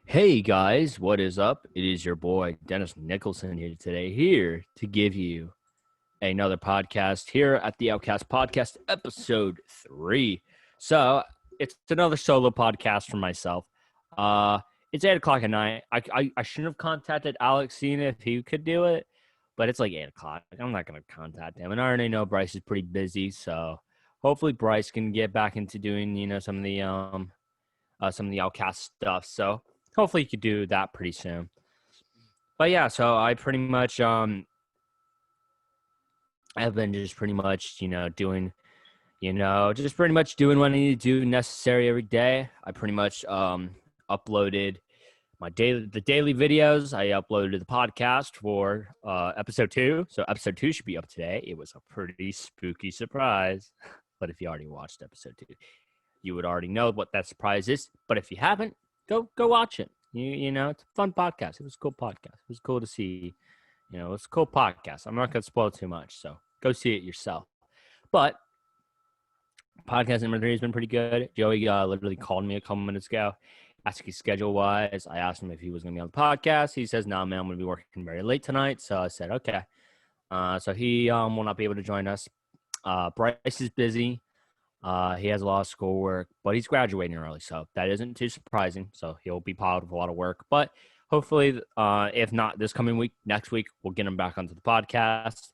Hey guys, what is up? It is your boy Dennis Nicholson here to give you another podcast here at the Outcast podcast, episode 3. So it's another solo podcast for myself. Uh, it's 8 o'clock at night. I shouldn't have contacted Alex seeing if he could do it, but it's like 8 o'clock. I'm not gonna contact him, and I already know Bryce is pretty busy. So hopefully Bryce can get back into doing some of the Outcast stuff. So hopefully you could do that pretty soon. But yeah, so I pretty much I've been just pretty much, doing just pretty much doing what I need to do necessary every day. I pretty much uploaded the daily videos. I uploaded the podcast for episode 2. So episode 2 should be up today. It was a pretty spooky surprise. But if you already watched episode 2, you would already know what that surprise is. But if you haven't, go watch it. It's a fun podcast. It was a cool podcast. It was cool to see. It's a cool podcast. I'm not going to spoil too much, so go see it yourself. But podcast number 3 has been pretty good. Joey literally called me a couple minutes ago, asking schedule-wise. I asked him if he was going to be on the podcast. He says, no, man, I'm going to be working very late tonight. So I said, okay. So he will not be able to join us. Bryce is busy. He has a lot of schoolwork, but he's graduating early, so that isn't too surprising. So he'll be piled with a lot of work. But hopefully, if not this coming week, next week, we'll get him back onto the podcast.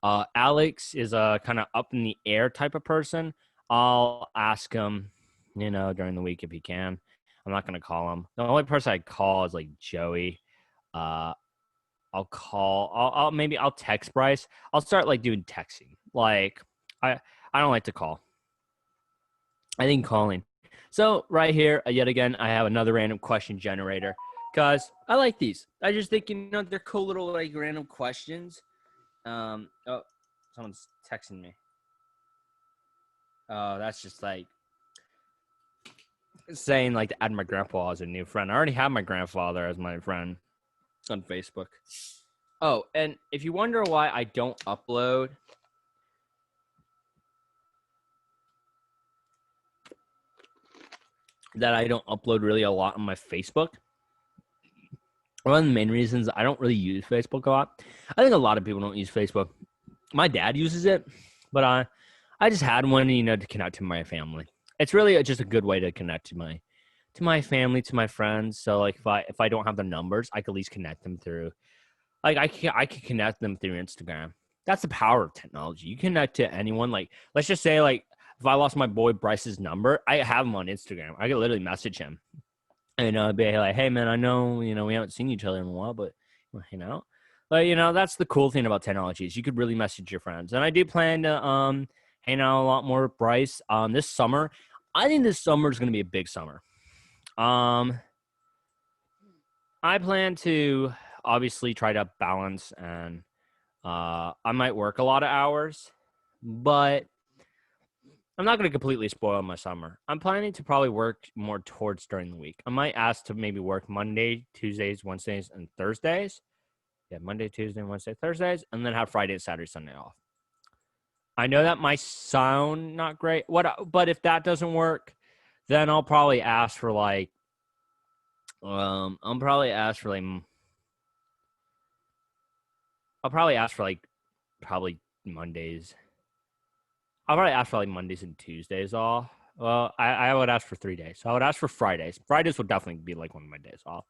Alex is a kind of up in the air type of person. I'll ask him, during the week if he can. I'm not going to call him. The only person I call is like Joey. I'll text Bryce. I'll start like doing texting. Like I don't like to call. I think calling. So right here, yet again, I have another random question generator because I like these. I just think, they're cool little like random questions. Oh, someone's texting me. Oh, that's just like saying like to add my grandpa as a new friend. I already have my grandfather as my friend on Facebook. Oh, and if you wonder why I don't upload really a lot on my Facebook. One of the main reasons I don't really use Facebook a lot. I think a lot of people don't use Facebook. My dad uses it, but I just had one, to connect to my family. It's really just a good way to connect to my family, to my friends. So like if I don't have the numbers, I can at least connect them through. Like I can connect them through Instagram. That's the power of technology. You connect to anyone. Like let's just say like if I lost my boy Bryce's number, I have him on Instagram. I could literally message him. And I'd be like, hey, man, I know, we haven't seen each other in a while, but, But, that's the cool thing about technology is you could really message your friends. And I do plan to hang out a lot more with Bryce this summer. I think this summer is going to be a big summer. I plan to obviously try to balance and I might work a lot of hours, but I'm not going to completely spoil my summer. I'm planning to probably work more towards during the week. I might ask to maybe work Monday, Tuesdays, Wednesdays, and Thursdays. Yeah, Monday, Tuesday, Wednesday, Thursdays, and then have Friday, Saturday, Sunday off. I know that might sound not great. But if that doesn't work, then I'll probably ask for like probably Mondays. I'll probably ask for like Mondays and Tuesdays off. Well, I would ask for 3 days. So I would ask for Fridays. Fridays would definitely be like one of my days off.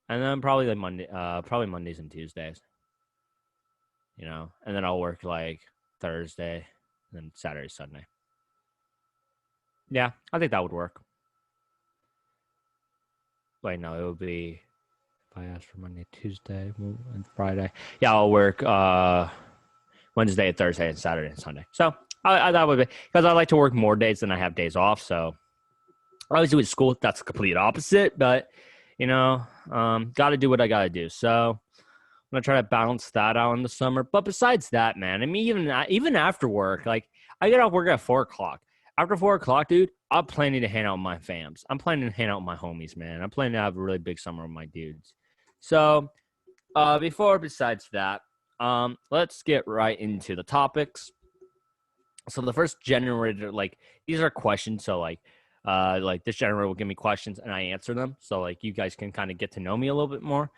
And then probably like Mondays and Tuesdays. And then I'll work like Thursday and then Saturday, Sunday. Yeah, I think that would work. Wait, no, it would be if I ask for Monday, Tuesday, and Friday. Yeah, I'll work Wednesday, Thursday, and Saturday and Sunday. So that would be because I like to work more days than I have days off. So obviously with school, that's the complete opposite. But got to do what I got to do. So I'm gonna try to balance that out in the summer. But besides that, man, I mean, even after work, like I get off work at 4:00. After 4:00, dude, I'm planning to hang out with my fams. I'm planning to hang out with my homies, man. I'm planning to have a really big summer with my dudes. So besides that, let's get right into the topics. So the first generator, like these are questions. So like, Like this gentleman will give me questions and I answer them. So like you guys can kind of get to know me a little bit more.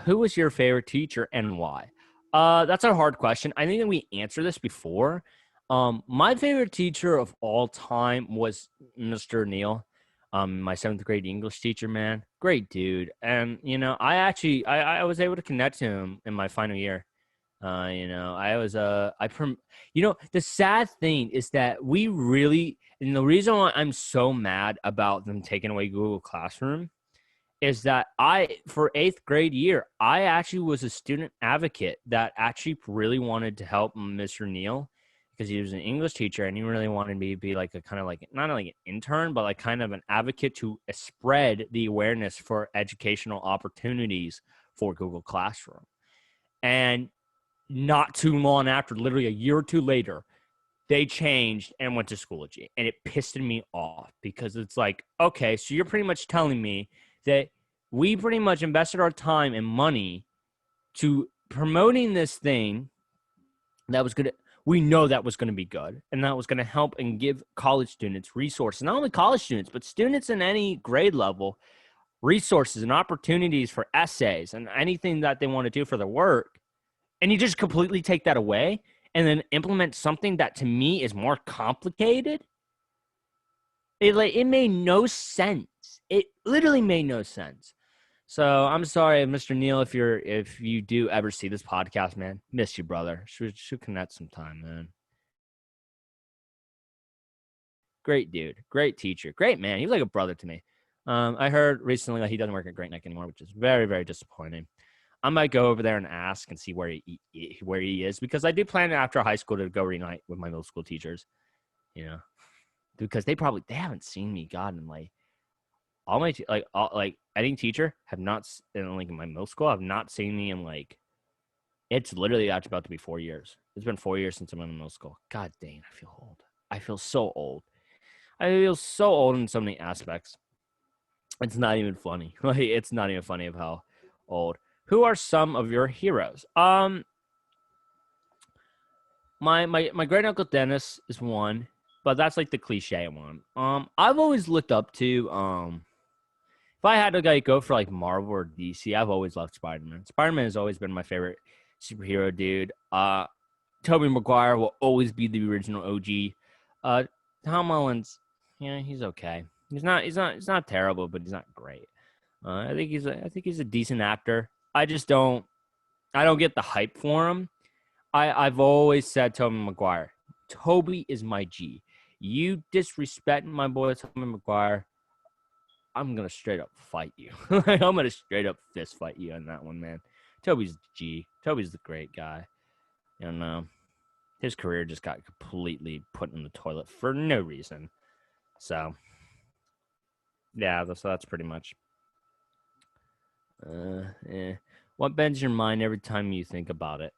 Who was your favorite teacher and why? That's a hard question. I think that we answered this before. My favorite teacher of all time was Mr. Neal. My seventh grade English teacher, man, great dude. And I was able to connect to him in my final year. The sad thing is that and the reason why I'm so mad about them taking away Google Classroom is that for eighth grade year, I actually was a student advocate that actually really wanted to help Mr. Neal because he was an English teacher and he really wanted me to be like a kind of like, not like an intern, but like kind of an advocate to spread the awareness for educational opportunities for Google Classroom. And not too long after, literally a year or two later, they changed and went to Schoology. And it pissed me off because it's like, okay, so you're pretty much telling me that we pretty much invested our time and money to promoting this thing that was we know that was going to be good and that was going to help and give college students resources, not only college students, but students in any grade level, resources and opportunities for essays and anything that they want to do for their work. And you just completely take that away and then implement something that to me is more complicated. It made no sense. It literally made no sense. So I'm sorry, Mr. Neal, if you do ever see this podcast, man. Miss you, brother. Should connect sometime, man. Great dude, great teacher, great man. He was like a brother to me. I heard recently that he doesn't work at Great Neck anymore, which is very, very disappointing. I might go over there and ask and see where he is because I do plan after high school to go reunite with my middle school teachers, because they haven't seen me. God, in like all my any teacher have not in like in my middle school have not seen me in like it's literally actually about to be 4 years. It's been 4 years since I'm in middle school. God dang, I feel old. I feel so old. I feel so old in so many aspects. It's not even funny. Like it's not even funny of how old. Who are some of your heroes? My great uncle Dennis is one, but that's like the cliche one. I've always looked up to if I had to go for like Marvel or DC, I've always loved Spider-Man. Spider-Man has always been my favorite superhero dude. Tobey Maguire will always be the original OG. Tom Holland's, he's okay. He's not terrible, but he's not great. I think he's a decent actor. I don't get the hype for him. I've always said Tobey Maguire. Toby is my G. You disrespect my boy Tobey Maguire, I'm gonna straight up fight you. I'm gonna straight up fist fight you on that one, man. Toby's G. Toby's the great guy. His career just got completely put in the toilet for no reason. So, yeah, that's pretty much. What bends your mind every time you think about it?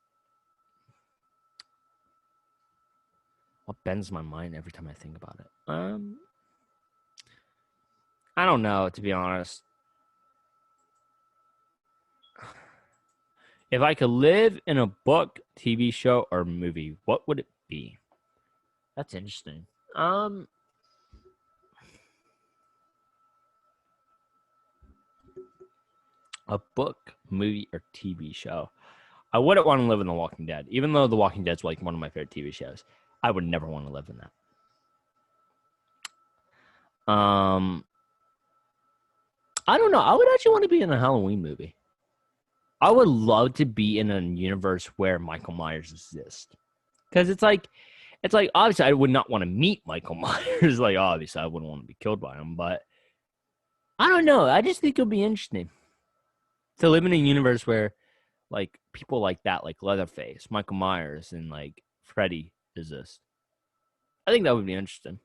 What bends my mind every time I think about it? I don't know, to be honest. If I could live in a book, TV show, or movie, what would it be? That's interesting. A book, movie, or TV show. I wouldn't want to live in The Walking Dead, even though The Walking Dead's like one of my favorite TV shows. I would never want to live in that. I don't know. I would actually want to be in a Halloween movie. I would love to be in a universe where Michael Myers exists. Because it's like, obviously I would not want to meet Michael Myers. Like, obviously I wouldn't want to be killed by him. But I don't know. I just think it would be interesting to live in a universe where, like, people like that, like Leatherface, Michael Myers, and, like, Freddy exist. I think that would be interesting.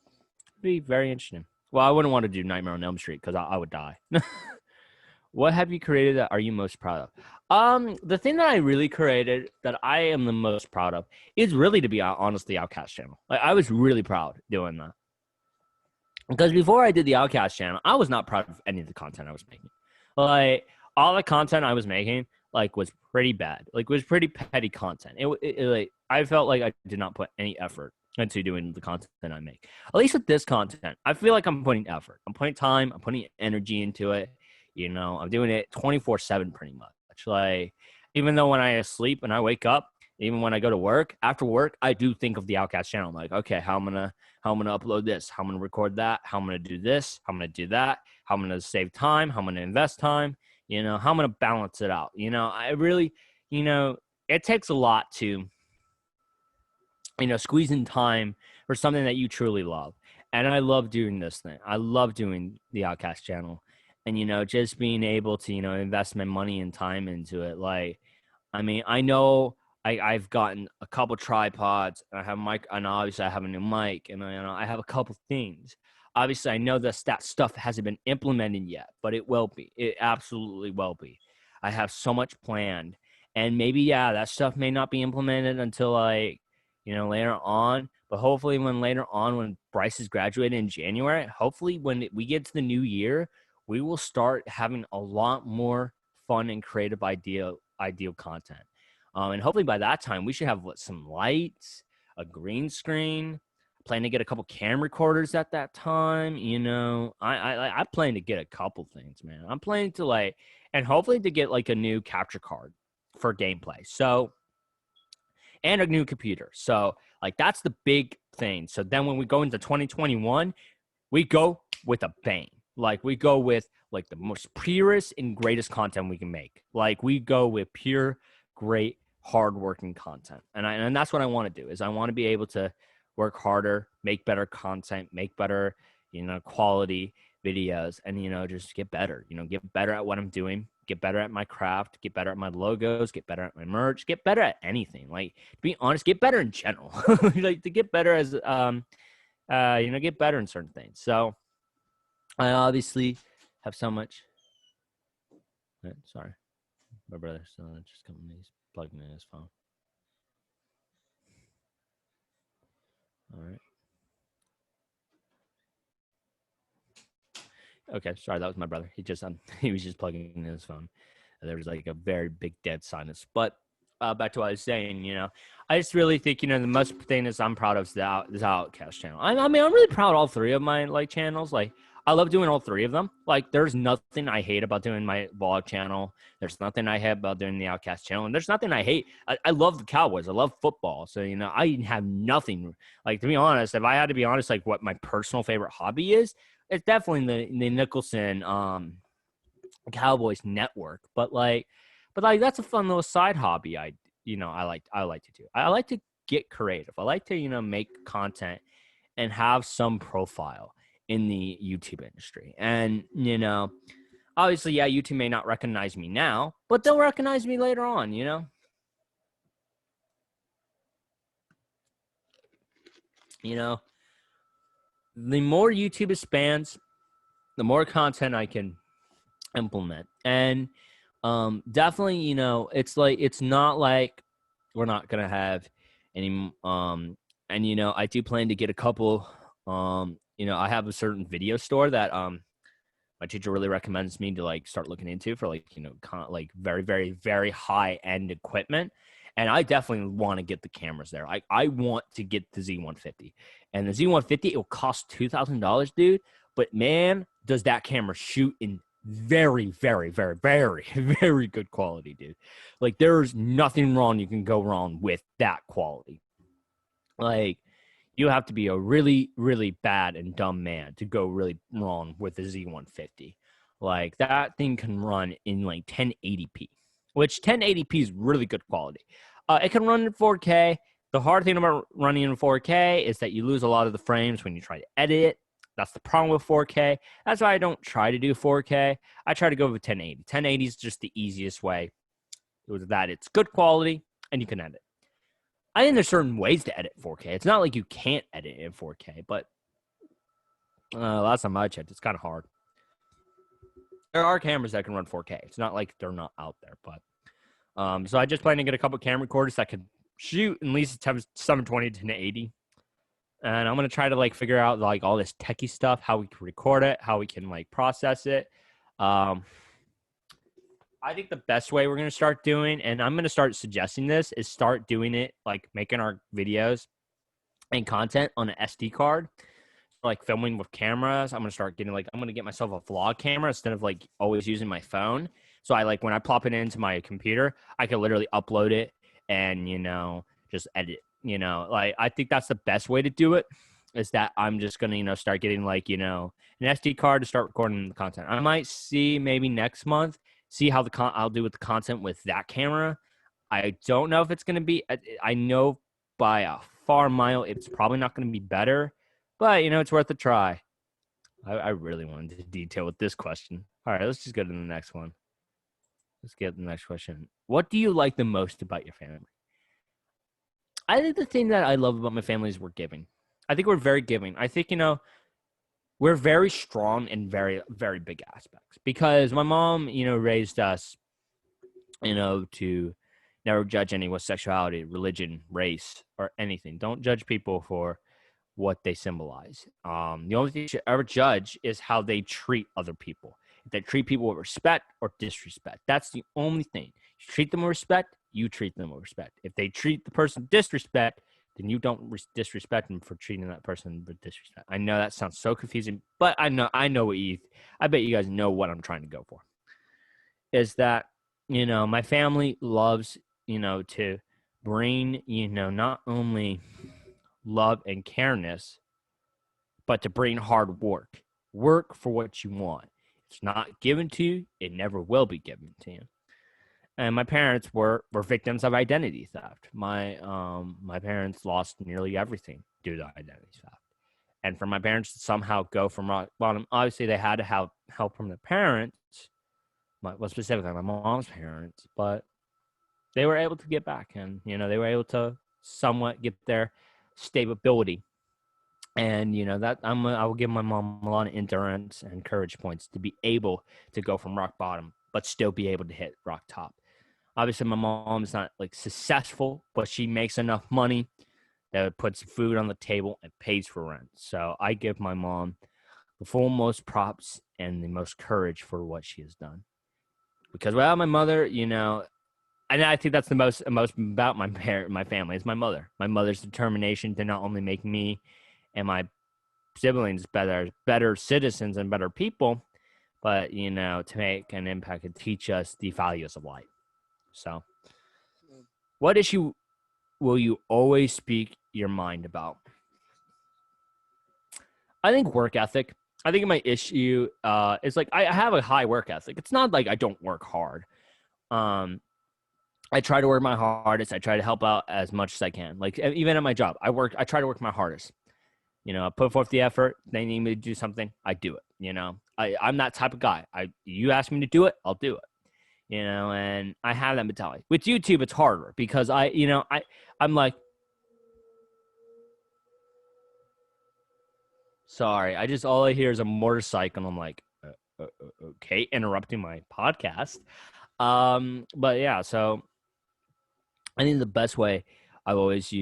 It'd be very interesting. Well, I wouldn't want to do Nightmare on Elm Street because I would die. What have you created that are you most proud of? The thing that I really created that I am the most proud of is really, to be honest, the Outcast channel. Like, I was really proud doing that. Because before I did the Outcast channel, I was not proud of any of the content I was making. Like, all the content I was making, like, was pretty bad. Like, it was pretty petty content. Like, I felt like I did not put any effort into doing the content I make. At least with this content, I feel like I'm putting effort. I'm putting time. I'm putting energy into it. You know, I'm doing it 24/7 pretty much. Like, even though when I sleep and I wake up, even when I go to work, after work, I do think of the Outcast channel. I'm like, okay, how I'm gonna upload this, how I'm gonna record that, how I'm gonna do this, how I'm gonna do that, how I'm gonna save time, how I'm gonna invest time, you know, how I'm gonna balance it out. You know, I really, you know, it takes a lot to, you know, squeezing time for something that you truly love. And I love doing this thing. I love doing the Outcast channel. And, you know, just being able to, you know, invest my money and time into it. Like, I mean, I know I've gotten a couple tripods. I have mic, and obviously I have a new mic, and I have a couple things. Obviously, I know that stuff hasn't been implemented yet, but it will be. It absolutely will be. I have so much planned, and maybe that stuff may not be implemented until like, you know, later on. But hopefully, later on, when Bryce is graduated in January, hopefully when we get to the new year, we will start having a lot more fun and creative ideal content. And hopefully by that time, we should have some lights, a green screen. Plan to get a couple cam recorders at that time. You know, I plan to get a couple things, man. I'm planning to and hopefully to get like a new capture card for gameplay. So, and a new computer. So, like, that's the big thing. So then when we go into 2021, we go with a bang. Like, we go with like the most purest and greatest content we can make. Like, we go with pure, great, hardworking content. And that's what I want to do. Is I want to be able to work harder, make better content, make better, you know, quality videos, and, you know, just get better. You know, get better at what I'm doing, get better at my craft, get better at my logos, get better at my merch, get better at anything. Like, to be honest, get better in general. Like, to get better as you know, get better in certain things. So I obviously have so much. Sorry, my brother's just coming. He's plugging in his phone. All right. Okay, sorry, that was my brother. He was just plugging in his phone. There was like a very big dead silence. But back to what I was saying, you know, I just really think, you know, the most thing is I'm proud of is this Outcast channel. I mean, I'm really proud of all three of my like channels. Like, I love doing all three of them. Like, there's nothing I hate about doing my vlog channel. There's nothing I hate about doing the Outcast channel. And there's nothing I hate. I love the Cowboys. I love football. So, you know, I have nothing. Like, to be honest, if I had to be honest, like what my personal favorite hobby is, it's definitely the Nicholson Cowboys network. But that's a fun little side hobby. I like to do. I like to get creative. I like to, you know, make content and have some profile in the YouTube industry. And, you know, obviously, YouTube may not recognize me now, but they'll recognize me later on, you know? You know, the more YouTube expands, the more content I can implement. And definitely, you know, it's not like we're not gonna have any and, you know, I do plan to get a couple you know, I have a certain video store that my teacher really recommends me to like start looking into for like, you know, like very, very, very high end equipment. And I definitely want to get the cameras there. I want to get the Z150, and the Z150, it will cost $2,000, dude. But man, does that camera shoot in very, very, very, very, very good quality, dude. Like, there's nothing wrong you can go wrong with that quality. Like, you have to be a really, really bad and dumb man to go really wrong with the Z150. Like, that thing can run in like 1080p, which 1080p is really good quality. It can run in 4K. The hard thing about running in 4K is that you lose a lot of the frames when you try to edit it. That's the problem with 4K. That's why I don't try to do 4K. I try to go with 1080. 1080 is just the easiest way. With that, it's good quality and you can edit. I think there's certain ways to edit 4K. It's not like you can't edit in 4K, but last time I checked, it's kind of hard. There are cameras that can run 4K. It's not like they're not out there, but so I just plan to get a couple camera recorders that could shoot at least 720 to 1080. And I'm going to try to like figure out like all this techie stuff, how we can record it, how we can like process it. I think the best way we're going to start doing, and I'm going to start suggesting this, is start doing it, like making our videos and content on an SD card, like filming with cameras. I'm gonna get myself a vlog camera instead of like always using my phone. So when I plop it into my computer, I can literally upload it and just edit. Like I think that's the best way to do it. Is that I'm just gonna start getting an SD card to start recording the content. I might see maybe next month see how I'll do with the content with that camera. I don't know if it's gonna be. I know by a far mile it's probably not gonna be better, but it's worth a try. I really wanted to detail with this question. All right, let's just go to the next one. Let's get the next question. What do you like the most about your family? I think the thing that I love about my family is we're giving. I think we're very giving. I think, we're very strong in very, very big aspects because my mom, raised us, to never judge anyone's sexuality, religion, race, or anything. Don't judge people for what they symbolize. The only thing you should ever judge is how they treat other people. If they treat people with respect or disrespect, that's the only thing. You treat them with respect, you treat them with respect. If they treat the person with disrespect, then you don't disrespect them for treating that person with disrespect. I know that sounds so confusing, but I know I bet you guys know what I'm trying to go for. Is that, my family loves, to bring, not only love and careness, but to bring hard work. Work for what you want. It's not given to you. It never will be given to you. And my parents were victims of identity theft. My parents lost nearly everything due to identity theft. And for my parents to somehow go from rock bottom, obviously they had to have help from their parents, specifically my mom's parents, but they were able to get back, and they were able to somewhat get their stability. And that I will give my mom a lot of endurance and courage points to be able to go from rock bottom, but still be able to hit rock top. Obviously, my mom's not like successful, but she makes enough money that puts food on the table and pays for rent. So I give my mom the full most props and the most courage for what she has done. Because without my mother, and I think that's the most about my family is my mother. My mother's determination to not only make me and my siblings better citizens and better people, but to make an impact and teach us the values of life. So, what issue will you always speak your mind about? I think work ethic. I think my issue is like I have a high work ethic. It's not like I don't work hard. I try to work my hardest. I try to help out as much as I can. Like even at my job, I try to work my hardest. I put forth the effort. They need me to do something, I do it. I'm that type of guy. You ask me to do it, I'll do it. And I have that mentality. With YouTube, it's harder because I'm like, sorry, all I hear is a motorcycle. And I'm like, okay, interrupting my podcast. But yeah, so I think the best way I've always,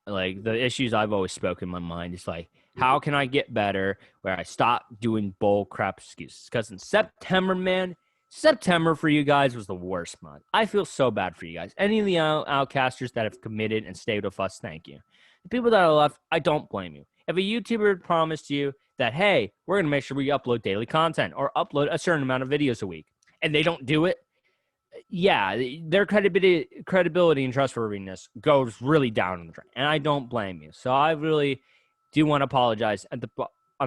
like the issues I've always spoken in my mind is like, how can I get better where I stop doing bull crap excuses? Because in September, man, September for you guys was the worst month. I feel so bad for you guys. Any of the outcasters that have committed and stayed with us, thank you. The people that are left, I don't blame you. If a YouTuber promised you that, hey, we're going to make sure we upload daily content or upload a certain amount of videos a week, and they don't do it, yeah, their credibility and trustworthiness goes really down in the drain, and I don't blame you. So I really do want to apologize on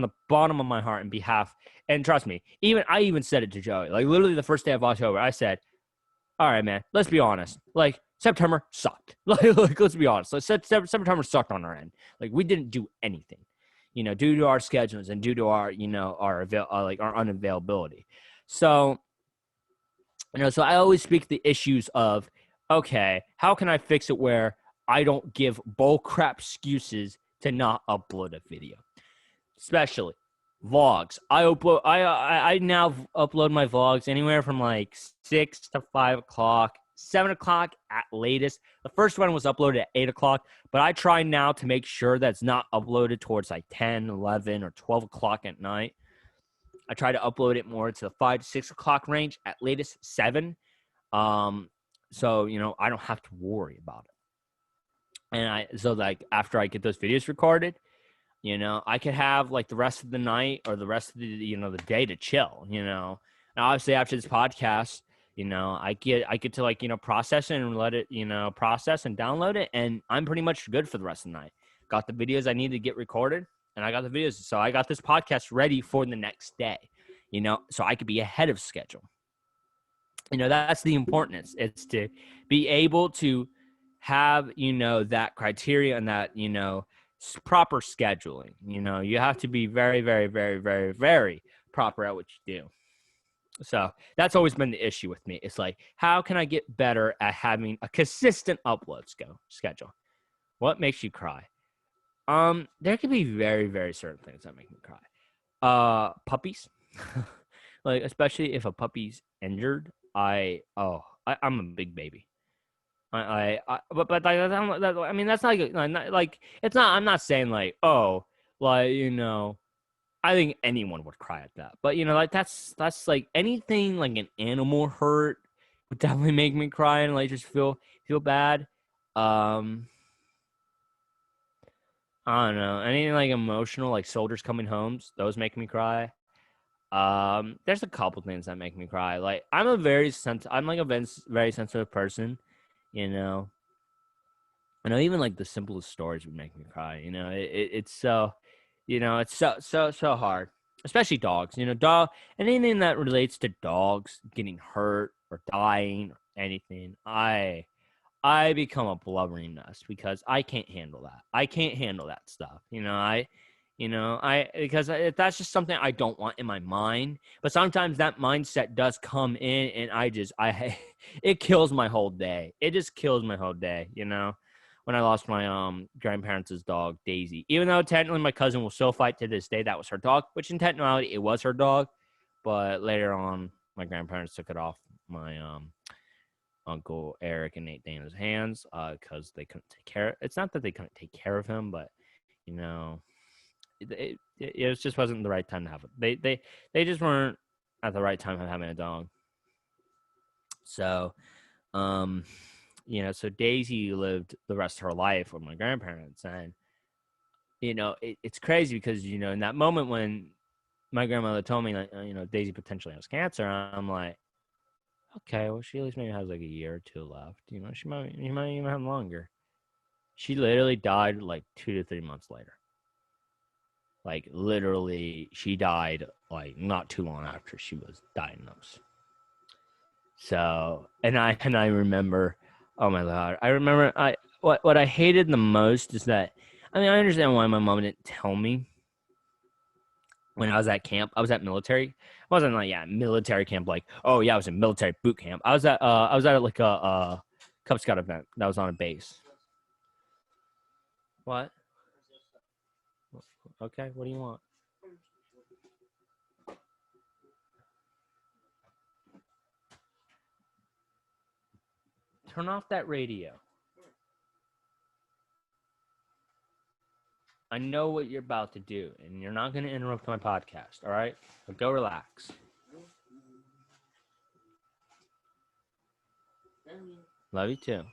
the bottom of my heart in behalf. And trust me, I even said it to Joey. Like literally the first day of October, I said, "All right, man, let's be honest. Like September sucked. Like let's be honest. Like, September sucked on our end. Like we didn't do anything, due to our schedules and due to our our unavailability. So." So I always speak the issues of, okay, how can I fix it where I don't give bullcrap excuses to not upload a video, especially vlogs. I now upload my vlogs anywhere from like 6 to 5 o'clock, 7 o'clock at latest. The first one was uploaded at 8 o'clock, but I try now to make sure that it's not uploaded towards like 10, 11, or 12 o'clock at night. I try to upload it more to the 5 to 6 o'clock range, at latest 7. So, I don't have to worry about And so like after I get those videos recorded, I could have like the rest of the night or the rest of the day to chill. And obviously after this podcast, I get to like process it and let it process and download it, and I'm pretty much good for the rest of the night. Got the videos I need to get recorded, and I got the videos, so I got this podcast ready for the next day. So I could be ahead of schedule. That's the importance. It's to be able to have that criteria and that proper scheduling. You have to be very, very, very, very, very proper at what you do. So that's always been the issue with me. It's like, how can I get better at having a consistent upload schedule? What makes you cry? There could be very, very certain things that make me cry. Puppies. Like, especially if a puppy's injured, I'm a big baby. I mean, that's not like it's not. I'm not saying like, oh, like I think anyone would cry at that. But like that's like anything like an animal hurt would definitely make me cry and like just feel bad. Um, I don't know, anything like emotional, like soldiers coming home, those make me cry. There's a couple things that make me cry. Like I'm like a very sensitive person, you know. I know even like the simplest stories would make me cry. It's so, it's so hard, especially dogs. Anything that relates to dogs getting hurt or dying or anything. I become a blubbering mess because I can't handle that. I can't handle that stuff. Because that's just something I don't want in my mind. But sometimes that mindset does come in, and it kills my whole day. It just kills my whole day. When I lost my grandparents' dog Daisy, even though technically my cousin will still fight to this day, that was her dog, which in technicality it was her dog. But later on, my grandparents took it off my Uncle Eric and Nate Dana's hands because they couldn't take care. It's not that they couldn't take care of him, but you know it just wasn't the right time to have it. They just weren't at the right time of having a dog. So, so Daisy lived the rest of her life with my grandparents, and it's crazy because in that moment when my grandmother told me like Daisy potentially has cancer, I'm like, okay, well she at least maybe has like a year or two left. She might even have longer. She literally died like 2 to 3 months later. Like literally, she died like not too long after she was diagnosed. So, and I remember, oh my God, I remember what I hated the most is that, I mean, I understand why my mom didn't tell me when I was at camp. I was at military. I wasn't like military camp like, oh yeah, I was in military boot camp. I was at like a Cub Scout event that was on a base. What? Okay, what do you want? Turn off that radio. I know what you're about to do, and you're not going to interrupt my podcast, all right? So go relax. Love you too.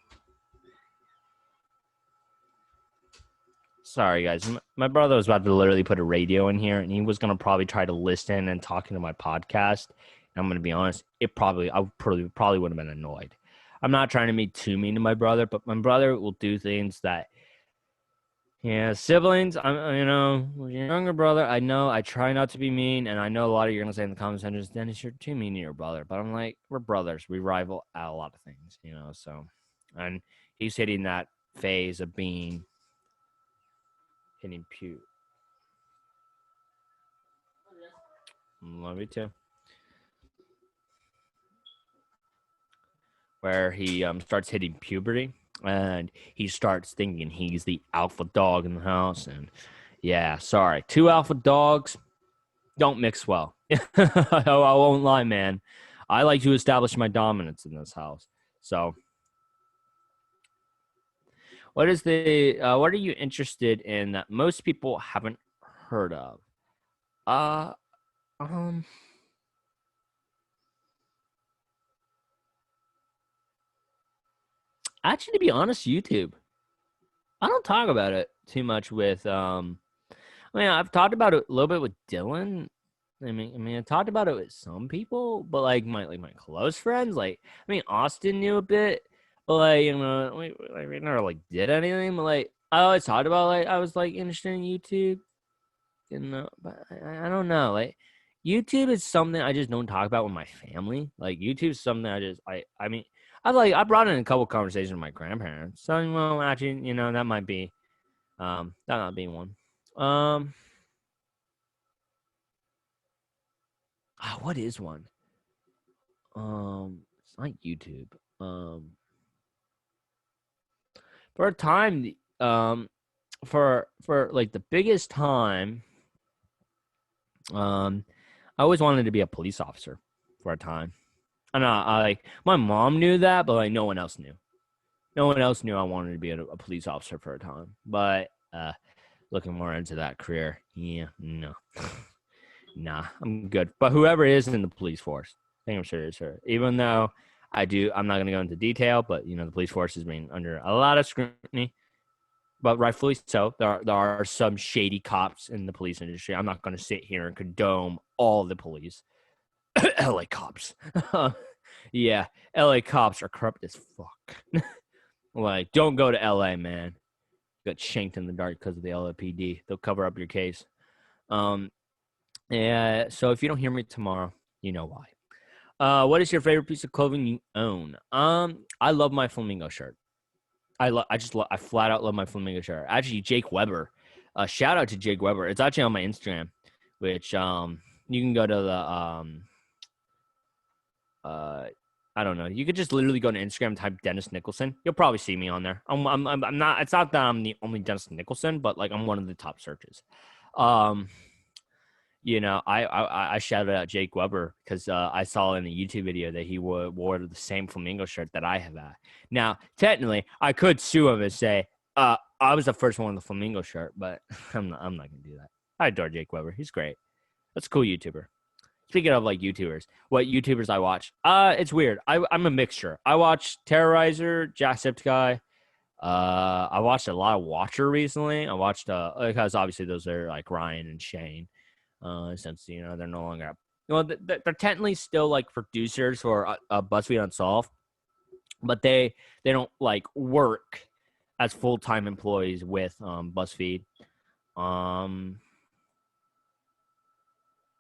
Sorry, guys. My brother was about to literally put a radio in here, and he was going to probably try to listen and talk into my podcast. And I'm going to be honest, I probably would have been annoyed. I'm not trying to be too mean to my brother, but my brother will do things that, siblings, with your younger brother, I know I try not to be mean, and I know a lot of you are going to say in the comment section, Dennis, you're too mean to your brother. But I'm like, we're brothers. We rival at a lot of things, so. And he's hitting that phase of being hitting Pew. Love you too. Where he starts hitting puberty, and he starts thinking he's the alpha dog in the house. And yeah, sorry, two alpha dogs don't mix well. I won't lie, man. I like to establish my dominance in this house. So, what are you interested in that most people haven't heard of? Uh, um, Actually, to be honest, YouTube. I don't talk about it too much with I mean, I've talked about it a little bit with Dylan. I talked about it with some people, but like my close friends, like I mean, Austin knew a bit, but we never like did anything. But like I always talked about like I was like interested in YouTube, but I don't know. Like YouTube is something I just don't talk about with my family. Like YouTube is something I mean I brought in a couple conversations with my grandparents. So well, actually, that might be that not being one. Um. What is one? It's not YouTube. Um, for a time, for like the biggest time, um, I always wanted to be a police officer for a time. And I like my mom knew that, but like no one else knew. No one else knew I wanted to be a police officer for a time. But looking more into that career, yeah, no. Nah, I'm good. But whoever is in the police force, I think I'm sure is her. Even though I'm not going to go into detail, but the police force is being under a lot of scrutiny, but rightfully so. There are some shady cops in the police industry. I'm not going to sit here and condone all the police. LA cops. Yeah, LA cops are corrupt as fuck. Like, don't go to LA, man. Got shanked in the dark because of the LAPD. They'll cover up your case. Yeah, so if you don't hear me tomorrow, you know why. What is your favorite piece of clothing you own? I love my flamingo shirt. I flat out love my flamingo shirt. Actually, Jake Weber. Shout out to Jake Weber. It's actually on my Instagram, which you can go to the uh I don't know. You could just literally go to Instagram, type Dennis Nicholson. You'll probably see me on there. I'm not. It's not that I'm the only Dennis Nicholson, but like I'm one of the top searches. Um, I shouted out Jake Weber because I saw in a YouTube video that he wore the same flamingo shirt that I have at. Now, technically, I could sue him and say, I was the first one with the flamingo shirt, but I'm not gonna do that. I adore Jake Weber. He's great. That's a cool YouTuber. Speaking of like YouTubers, what YouTubers I watch? It's weird. I'm a mixture. I watch Terrorizer, Jacksepticeye. I watched a lot of Watcher recently. I watched because obviously those are like Ryan and Shane. Since they're no longer they're technically still like producers for BuzzFeed Unsolved, but they don't like work as full-time employees with BuzzFeed.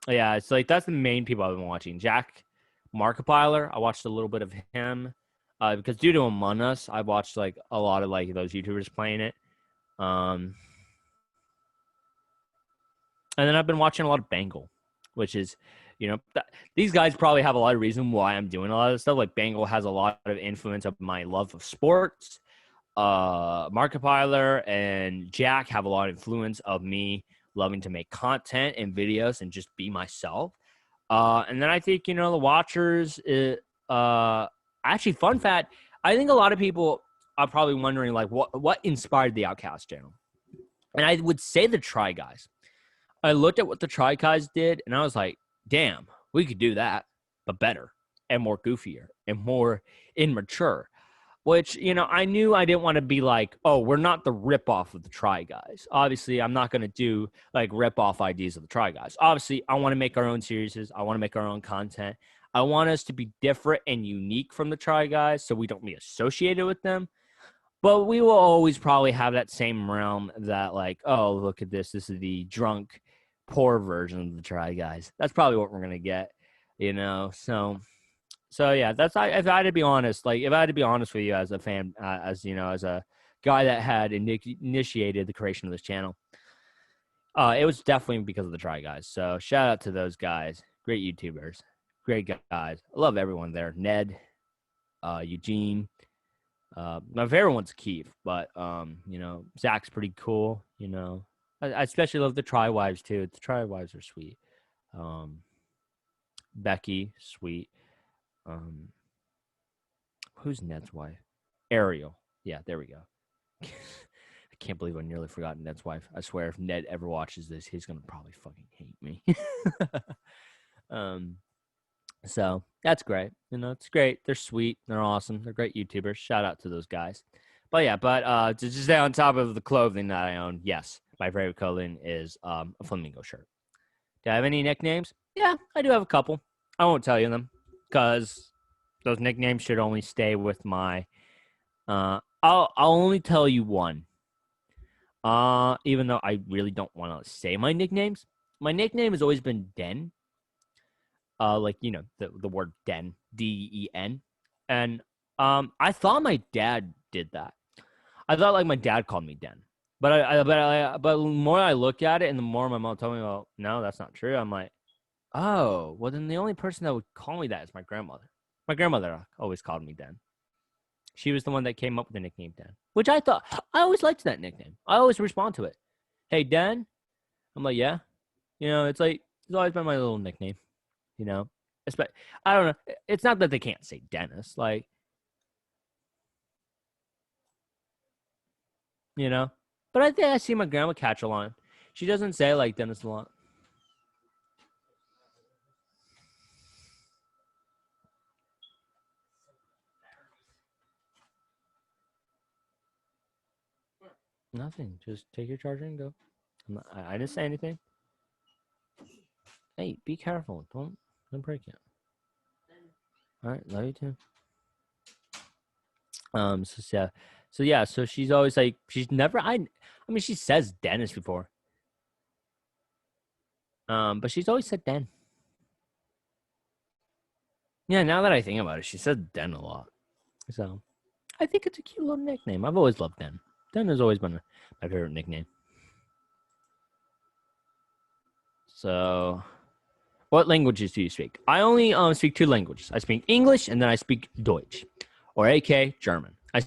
Yeah, it's like that's the main people I've been watching. Jack Markiplier, I watched a little bit of him because due to Among Us, I watched like a lot of like those YouTubers playing it. And then I've been watching a lot of Bangle, which is, these guys probably have a lot of reason why I'm doing a lot of stuff. Like Bangle has a lot of influence of my love of sports. Markiplier and Jack have a lot of influence of me loving to make content and videos and just be myself. And then I think, the watchers, actually, fun fact, I think a lot of people are probably wondering, like, what inspired the Outcast channel? And I would say the Try Guys. I looked at what the Try Guys did, and I was like, damn, we could do that, but better and more goofier and more immature. Which, I knew I didn't want to be like, oh, we're not the ripoff of the Try Guys. Obviously, I'm not going to do like ripoff ideas of the Try Guys. Obviously, I want to make our own series. I want to make our own content. I want us to be different and unique from the Try Guys so we don't be associated with them. But we will always probably have that same realm that like, oh, look at this. This is the drunk, poor version of the Try Guys. That's probably what we're going to get, So yeah, if I had to be honest, like if I had to be honest with you as a fan, as a guy that had initiated the creation of this channel, it was definitely because of the Try Guys. So shout out to those guys, great YouTubers, great guys. I love everyone there. Ned, Eugene, my favorite one's Keith, but Zach's pretty cool. I especially love the Try Wives too. The Try Wives are sweet. Becky, sweet. Who's Ned's wife? Ariel. Yeah, there we go. I can't believe I nearly forgot Ned's wife. I swear, if Ned ever watches this, he's gonna probably fucking hate me. So that's great. It's great. They're sweet. They're awesome. They're great YouTubers. Shout out to those guys. But yeah, but to just stay on top of the clothing that I own, yes, my favorite clothing is a flamingo shirt. Do I have any nicknames? Yeah, I do have a couple. I won't tell you them because those nicknames should only stay with my. I'll only tell you one. Even though I really don't want to say my nicknames. My nickname has always been Den. Like the word Den, Den, and I thought my dad did that. I thought like my dad called me Den, but the more I look at it, and the more my mom told me, well, no, that's not true. I'm like, oh, well then the only person that would call me that is my grandmother. My grandmother always called me Den. She was the one that came up with the nickname Den, which I always liked that nickname. I always respond to it. Hey Den, I'm like, yeah. It's always been my little nickname. You know, I don't know. It's not that they can't say Dennis, like you know. But I think I see my grandma catch a line. She doesn't say like Dennis a lot. Nothing. Just take your charger and go. I didn't say anything. Hey, be careful. Don't break it. All right, love you too. So yeah, so she's always like she's never. I mean, she says Dennis before. But she's always said Den. Yeah, now that I think about it, she said Den a lot. So I think it's a cute little nickname. I've always loved Den. Den has always been my favorite nickname. So, what languages do you speak? I only speak two languages. I speak English and then I speak Deutsch, or AK German. I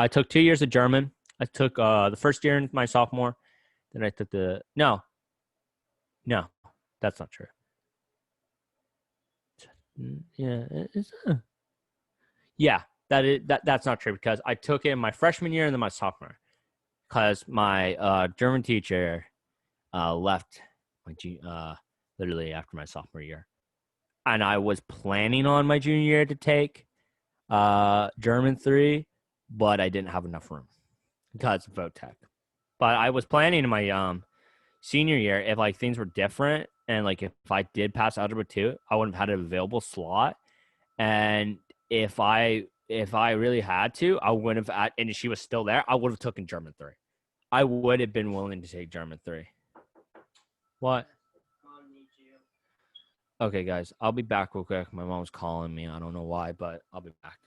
took 2 years of German. I took the first year in my sophomore. Then I took the no, that's not true. Yeah, yeah, that's not true because I took it in my freshman year and then my sophomore because my German teacher left my literally after my sophomore year, and I was planning on my junior year to take German 3, but I didn't have enough room because of vote tech. But I was planning in my senior year if like things were different and like if I did pass algebra 2, I would have had an available slot. And if I really had to, I would have and she was still there, I would have taken German 3. I would have been willing to take German 3. What? Okay, guys, I'll be back real quick. My mom's calling me. I don't know why, but I'll be back.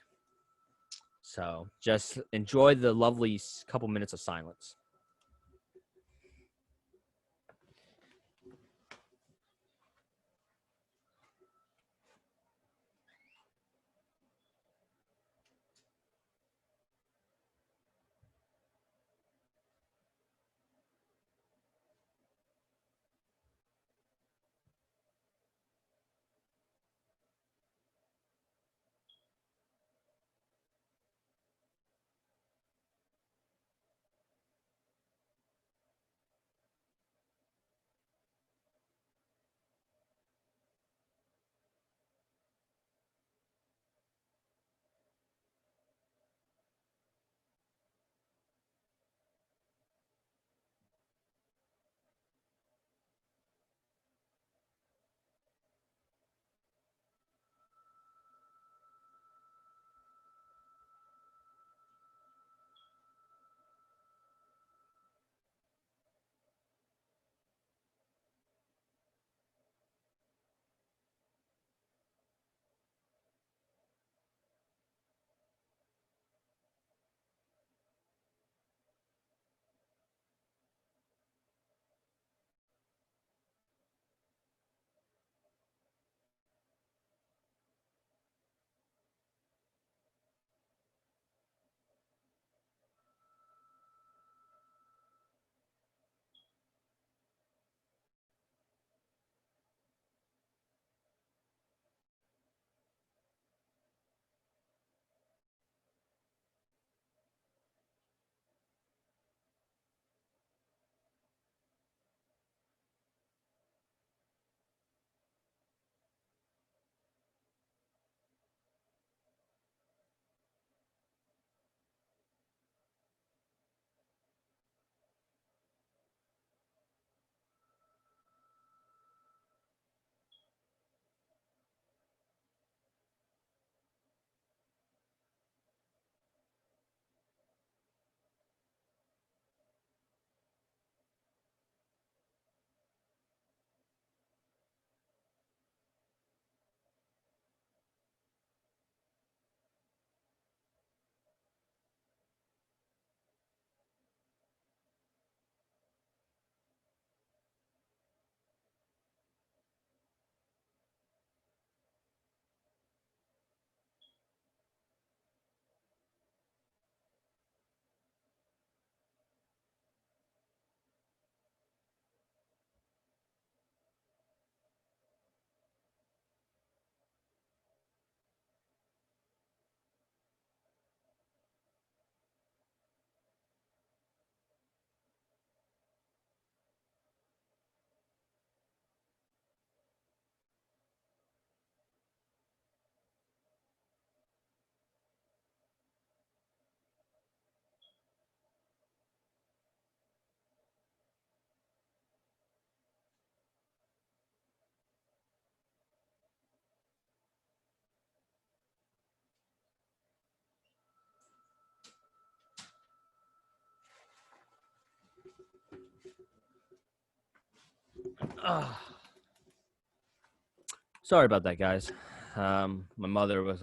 So just enjoy the lovely couple minutes of silence. Sorry about that, guys. My mother was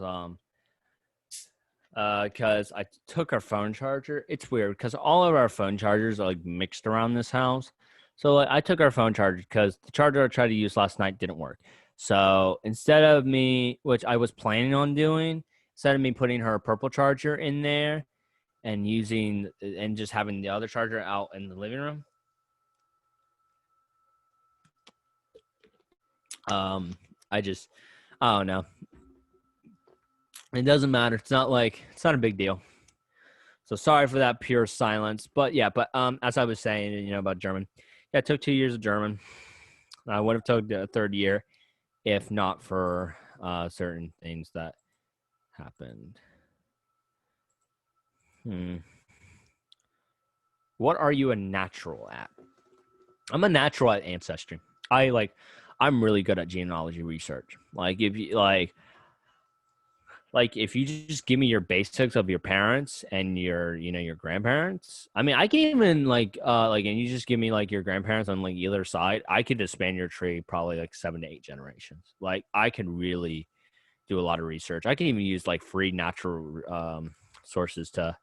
because I took our phone charger. It's weird because all of our phone chargers are like mixed around this house. So like, I took our phone charger because the charger I tried to use last night didn't work. So instead of me, which I was planning on doing, instead of me putting her purple charger in there and using and just having the other charger out in the living room, I just I don't know. It doesn't matter. It's not a big deal. So sorry for that pure silence. But yeah, as I was saying, about German. Yeah, I took 2 years of German. I would have took the third year if not for certain things that happened. What are you a natural at? I'm a natural at ancestry. I'm really good at genealogy research. Like if you like if you just give me your basics of your parents and your grandparents. I mean, I can even and you just give me like your grandparents on like either side. I could just span your tree probably like 7 to 8 generations. Like I can really do a lot of research. I can even use like free natural sources to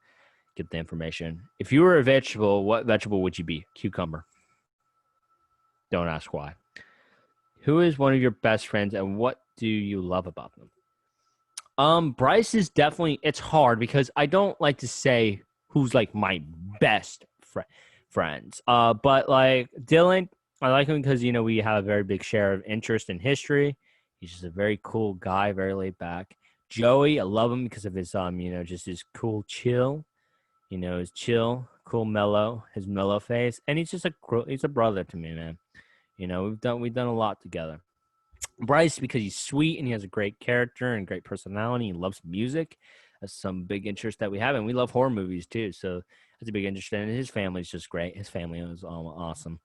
get the information. If you were a vegetable, what vegetable would you be? Cucumber. Don't ask why. Who is one of your best friends and what do you love about them? Bryce is definitely, it's hard because I don't like to say who's like my best friends. But like Dylan, I like him because we have a very big share of interest in history. He's just a very cool guy, very laid back. Joey, I love him because of his just his cool chill. His chill, cool mellow, his mellow face, and he's a brother to me, man. We've done a lot together. Bryce, because he's sweet and he has a great character and great personality. He loves music. That's some big interest that we have, and we love horror movies too. So that's a big interest. And his family's just great. His family is awesome.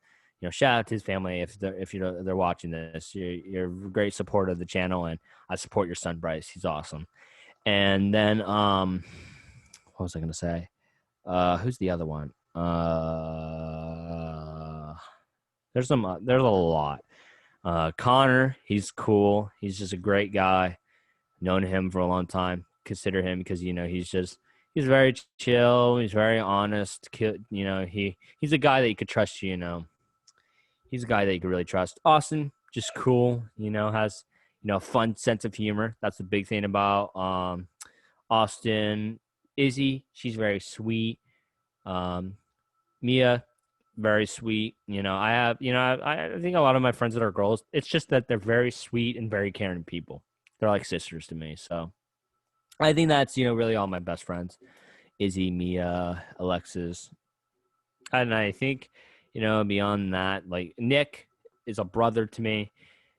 Shout out to his family if they're watching this. You're a great supporter of the channel, and I support your son Bryce. He's awesome. And then what was I gonna say? Who's the other one? There's a lot. Connor, he's cool. He's just a great guy. Known him for a long time. Consider him because he's very chill. He's very honest. He's a guy that you could trust. He's a guy that you could really trust. Austin, just cool. Has a fun sense of humor. That's the big thing about Austin. Izzy, she's very sweet. Mia, very sweet. I think a lot of my friends that are girls, it's just that they're very sweet and very caring people. They're like sisters to me. So I think that's, really all my best friends. Izzy, Mia, Alexis. And I think, beyond that, like Nick is a brother to me.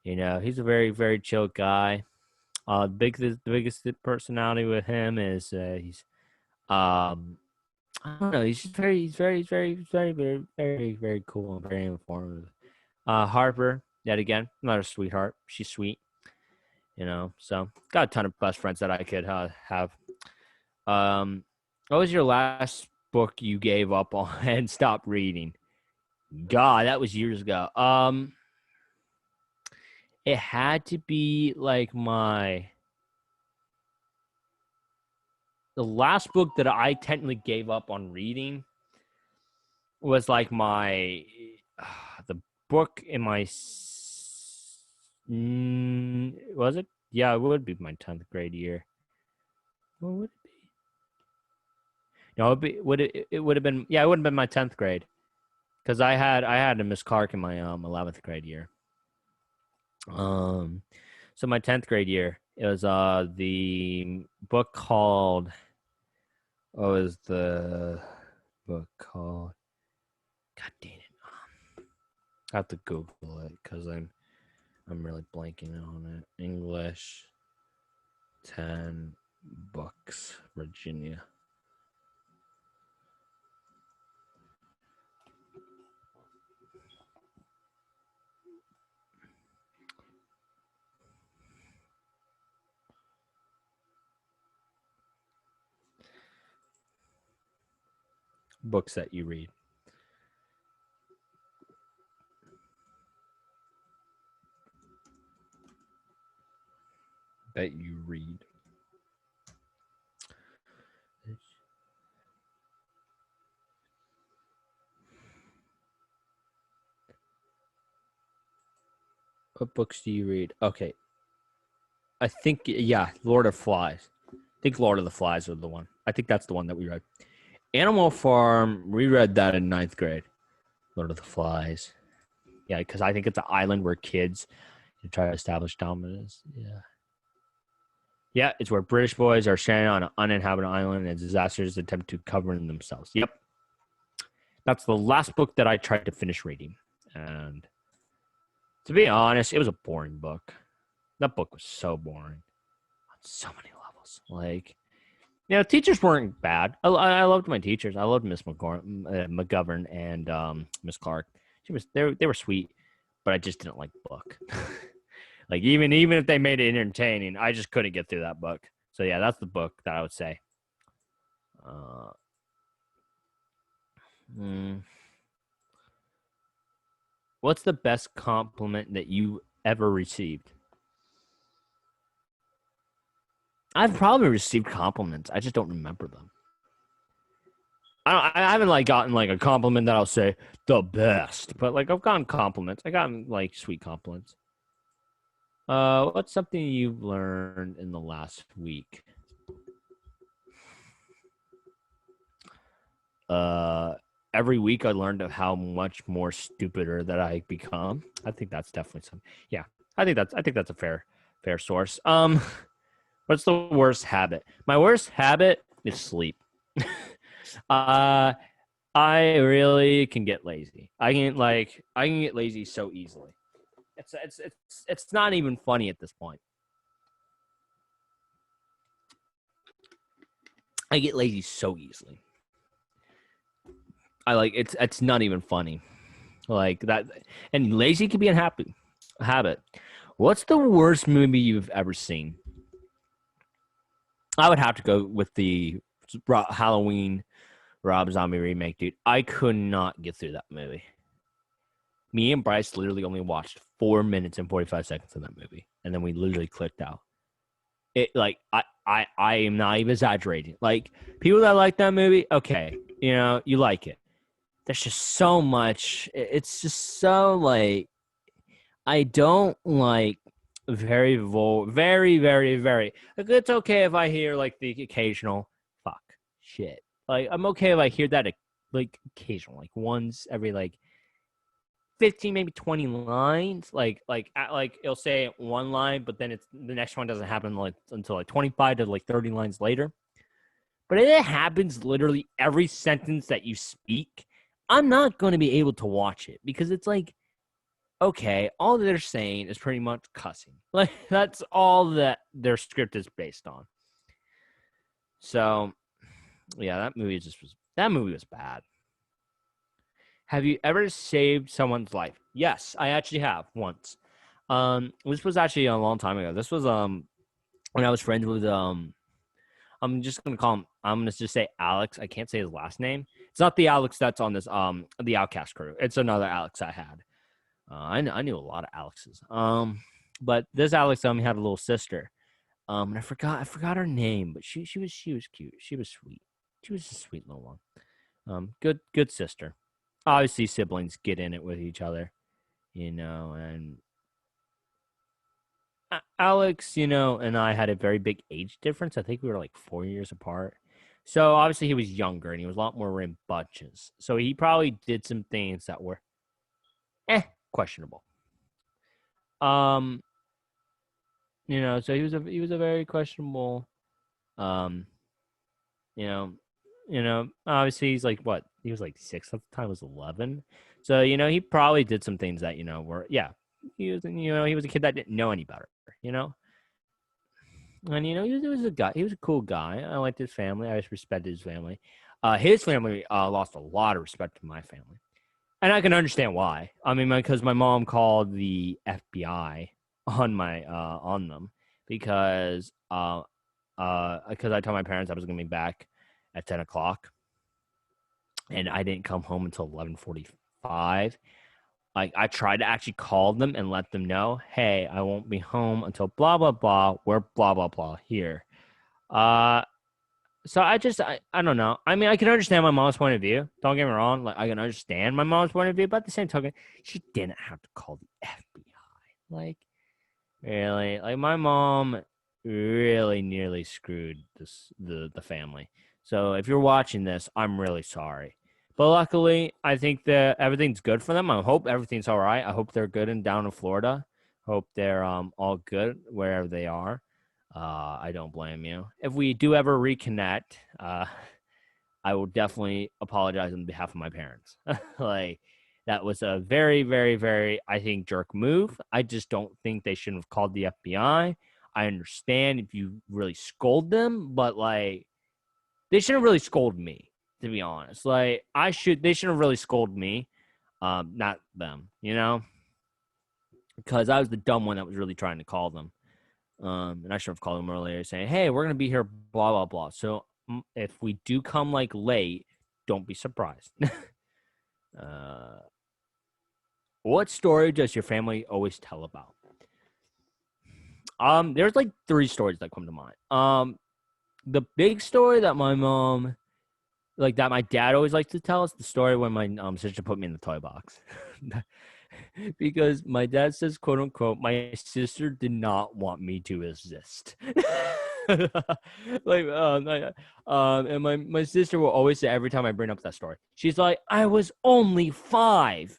He's a very, very chill guy. The biggest personality with him is he's I don't know. He's very cool and very informative. Harper, yet again, not a sweetheart. She's sweet, So got a ton of best friends that I could have. What was your last book you gave up on and stopped reading? God, that was years ago. It had to be like the last book that I technically gave up on reading was like the book in my was it? Yeah, it would be my 10th grade year. What would it be? No, it would have been, yeah, it would have been my 10th grade because I had a Miss Clark in my 11th grade year. So my 10th grade year, it was the book called, what was the book called? God damn it. I have to Google it because I'm really blanking on it. English 10 books, Virginia. Books that you read. that you read? What books do you read? Okay. I think, yeah, Lord of Flies. I think Lord of the Flies was the one. I think that's the one that we read. Animal Farm, we read that in 9th grade. Lord of the Flies. Yeah, because I think it's an island where kids try to establish dominance. Yeah. Yeah, it's where British boys are stranded on an uninhabited island and disasters attempt to cover themselves. Yep. That's the last book that I tried to finish reading. And to be honest, it was a boring book. That book was so boring on so many levels. Like, teachers weren't bad. I loved my teachers. I loved Miss McGovern and Miss Clark. They were sweet, but I just didn't like the book. Like even if they made it entertaining, I just couldn't get through that book. So yeah, that's the book that I would say. What's the best compliment that you ever received? I've probably received compliments. I just don't remember them. I haven't like gotten like a compliment that I'll say the best, but like I've gotten compliments. I gotten like sweet compliments. What's something you've learned in the last week? Every week I learned of how much more stupider that I become. I think that's definitely something. Yeah, I think that's a fair source. What's the worst habit? My worst habit is sleep. I really can get lazy. I can get lazy so easily. It's not even funny at this point. I get lazy so easily. It's not even funny. Like that, and lazy can be a habit. What's the worst movie you've ever seen? I would have to go with the Halloween Rob Zombie remake, dude. I could not get through that movie. Me and Bryce literally only watched 4 minutes and 45 seconds of that movie, and then we literally clicked out. It like I am not even exaggerating. Like people that like that movie, okay, you like it. There's just so much. It's just so like I don't like very very very very. Like, it's okay if I hear like the occasional fuck shit. Like I'm okay if I hear that like occasional, like once every like 15 maybe 20 lines, like it'll say one line, but then it's the next one doesn't happen like until like 25 to like 30 lines later. But if it happens literally every sentence that you speak, I'm not going to be able to watch it because it's like, okay, all they're saying is pretty much cussing. Like that's all that their script is based on. So yeah, that movie was bad. Have you ever saved someone's life? Yes, I actually have once. This was actually a long time ago. This was when I was friends with I'm just gonna call him. I'm gonna just say Alex. I can't say his last name. It's not the Alex that's on this the Outcast crew. It's another Alex I had. I knew a lot of Alexes. But this Alex he had a little sister. And I forgot her name, but she was cute. She was sweet. She was a sweet little one. Good sister. Obviously, siblings get in it with each other, and Alex, and I had a very big age difference. I think we were like 4 years apart. So obviously he was younger and he was a lot more rambunctious. So he probably did some things that were questionable. Um, so he was a very questionable you know, obviously he's like what? He was like 6 at the time, was 11. So, he probably did some things that, were he was a kid that didn't know any better, And he was a guy. He was a cool guy. I liked his family. I just respected his family. His family lost a lot of respect to my family, and I can understand why. I mean, because my mom called the FBI on them because I told my parents I was going to be back at 10 o'clock, and I didn't come home until 11:45. Like I tried to actually call them and let them know, hey, I won't be home until blah blah blah. We're blah blah blah here. Uh, so I don't know. I mean, I can understand my mom's point of view. Don't get me wrong. Like I can understand my mom's point of view, but at the same token, she didn't have to call the FBI. Like really, like my mom really nearly screwed the family. So if you're watching this, I'm really sorry. But luckily, I think that everything's good for them. I hope everything's all right. I hope they're good and down in Florida. Hope they're all good wherever they are. I don't blame you. If we do ever reconnect, I will definitely apologize on behalf of my parents. Like that was a very, very, very, I think, jerk move. I just don't think they shouldn't have called the FBI. I understand if you really scold them, but like they shouldn't really scold me, to be honest. Like they shouldn't have really scolded me, not them, because I was the dumb one that was really trying to call them. And I should have called them earlier saying, hey, we're going to be here, blah, blah, blah. So if we do come like late, don't be surprised. What story does your family always tell about? There's like 3 stories that come to mind. The big story that my mom, like that my dad always likes to tell is the story when my sister put me in the toy box. Because my dad says, quote unquote, my sister did not want me to exist. Like and my sister will always say every time I bring up that story, she's like, I was only 5.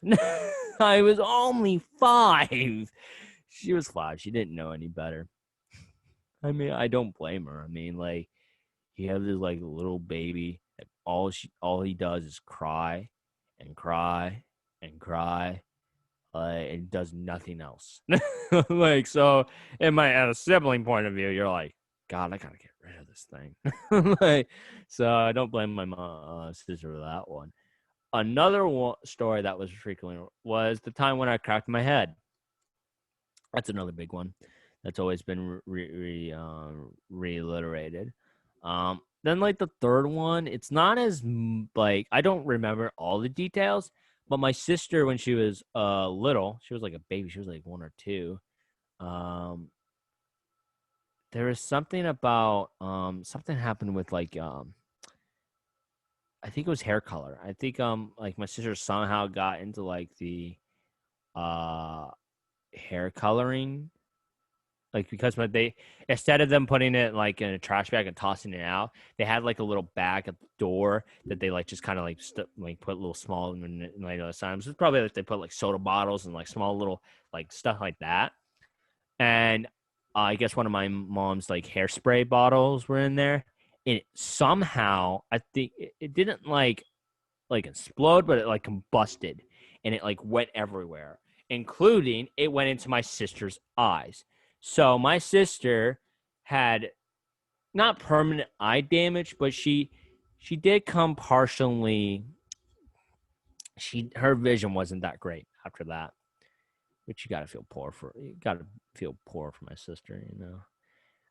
I was only 5. She was 5. She didn't know any better. I mean, I don't blame her. I mean, like, you have this like little baby that all he does is cry and cry and cry. It does nothing else. Like, so in my at a sibling point of view, you're like, God, I gotta get rid of this thing. Like, so I don't blame my sister for that one. Another story that was frequently was the time when I cracked my head. That's another big one that's always been reiterated. Then like the third one, it's not as like I don't remember all the details, but my sister when she was little, she was like a baby, she was like 1 or 2. Um, there was something about something happened with like I think it was hair color. I think like my sister somehow got into like the uh hair coloring, like because when they instead of them putting it like in a trash bag and tossing it out, they had like a little bag at the door that they like just kind of like like put little small like sometimes it's probably like they put like soda bottles and like small little like stuff like that. And I guess one of my mom's like hairspray bottles were in there, and it somehow I think it didn't like explode, but it like combusted, and it like went everywhere, including it went into my sister's eyes. So my sister had not permanent eye damage, but she did come partially. Her vision wasn't that great after that, which you gotta feel poor for. You gotta feel poor for my sister.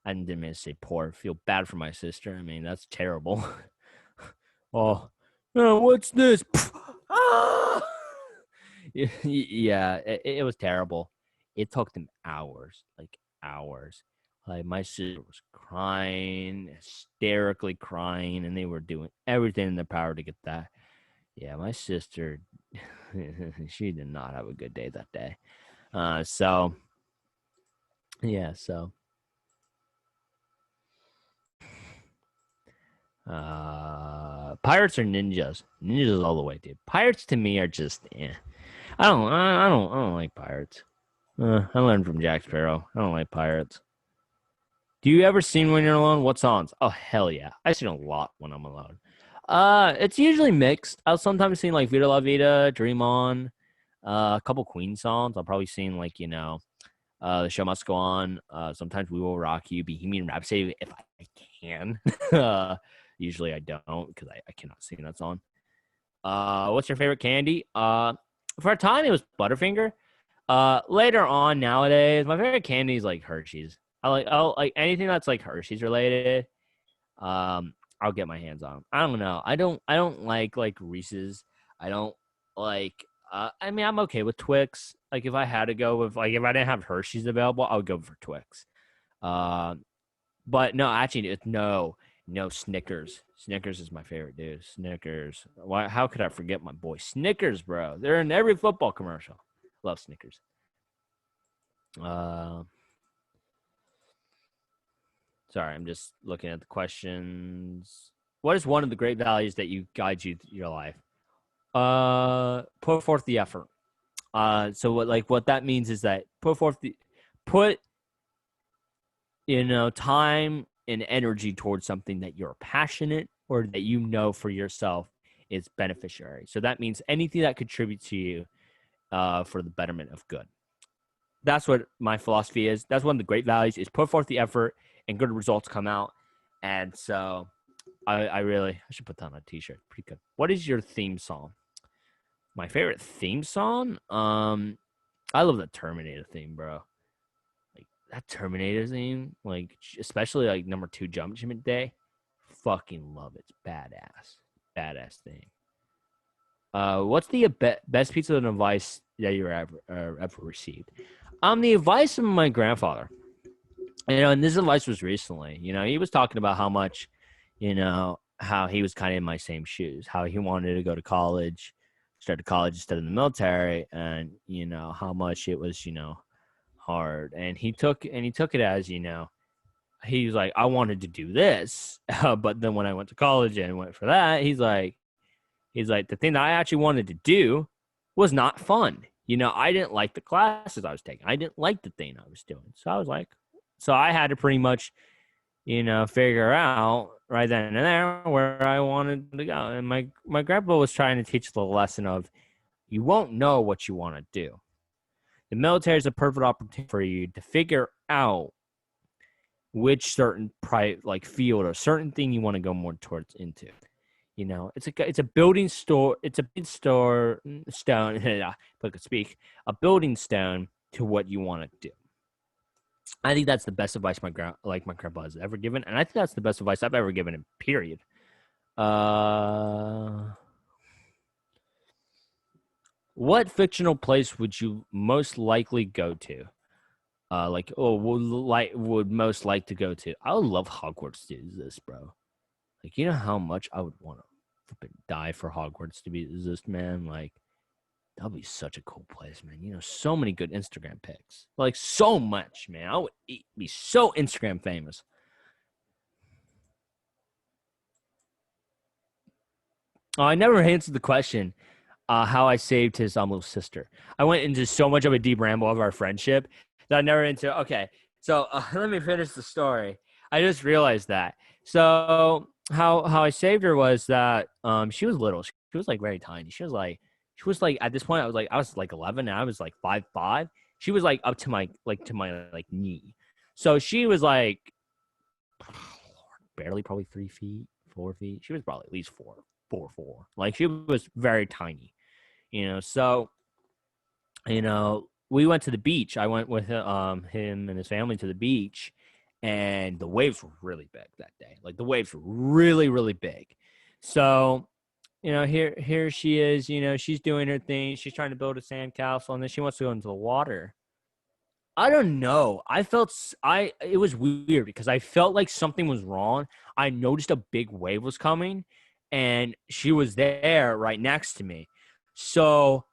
I didn't mean to say poor. Feel bad for my sister. I mean that's terrible. Oh, no, what's this? Ah! Yeah, it was terrible. It took them hours, like hours. Like my sister was crying, hysterically crying, and they were doing everything in their power to get that. Yeah, my sister, she did not have a good day that day. So yeah, so pirates or ninjas? Ninjas all the way, dude. Pirates to me are just I don't like pirates. I learned from Jack Sparrow. I don't like pirates. Do you ever sing when you're alone? What songs? Oh hell yeah, I sing a lot when I'm alone. It's usually mixed. I'll sometimes sing like Vida La Vida, Dream On, a couple Queen songs. I'll probably sing like The Show Must Go On. Sometimes We Will Rock You, Bohemian Rhapsody if I can. Usually I don't because I cannot sing that song. What's your favorite candy? For a time it was Butterfinger. Later on nowadays, my favorite candy is like Hershey's. I'll like anything that's like Hershey's related. I'll get my hands on. I don't know. I don't like Reese's. I don't like I mean, I'm okay with Twix. Like, if I had to go with, like, if I didn't have Hershey's available, I would go for Twix. Uh, but no, actually, no Snickers. Snickers is my favorite, dude. Snickers. Why? How could I forget my boy Snickers, bro? They're in every football commercial. Love Snickers. Uh, Sorry, I'm just looking at the questions. What is one of the great values that you guide you through your life? Put forth the effort. So what that means is that put time and energy towards something that you're passionate or that you know for yourself is beneficiary. So that means anything that contributes to you for the betterment of good. That's what my philosophy is. That's one of the great values is put forth the effort and good results come out. And so I should put that on a t-shirt. Pretty good. What is your theme song? My favorite theme song? I love the Terminator theme, bro. Like that Terminator theme, like especially like number 2 Judgment Day. Fucking love it. It's badass. Badass thing. What's the best piece of advice that you ever received? The advice from my grandfather. And this advice was recently. He was talking about how much, how he was kind of in my same shoes, how he wanted to go to college, start college instead of the military, and how much it was, hard. And he took it as, he was like, I wanted to do this, but then when I went to college and went for that, he's like, the thing that I actually wanted to do was not fun. I didn't like the classes I was taking. I didn't like the thing I was doing. So I was like, so I had to pretty much, figure out right then and there where I wanted to go. And my grandpa was trying to teach the lesson of you won't know what you want to do. The military is a perfect opportunity for you to figure out which certain field or certain thing you want to go more towards into. It's a building store. It's a big store stone. If I could speak, a building stone to what you want to do. I think that's the best advice my grandpa has ever given, and I think that's the best advice I've ever given him. Period. What fictional place would you most likely go to? Would most like to go to? I would love Hogwarts to exist, bro. Like, you know how much I would want to die for Hogwarts to exist, man. Like, that'd be such a cool place, man. So many good Instagram pics. Like, so much, man. I would be so Instagram famous. Oh, I never answered the question. How I saved his little sister. I went into so much of a deep ramble of our friendship that I never into. Okay, so let me finish the story. I just realized that. So how I saved her was that she was little. She was like very tiny. She was like at this point I was like 11 and I was like 5'5". She was like up to my knee. So she was like barely probably 3 feet, 4 feet. She was probably at least 4. Like she was very tiny. So we went to the beach. I went with him and his family to the beach, and the waves were really big that day. Like the waves were really, really big. So here she is. She's doing her thing. She's trying to build a sandcastle, and then she wants to go into the water. I don't know. It was weird because I felt like something was wrong. I noticed a big wave was coming, and she was there right next to me. So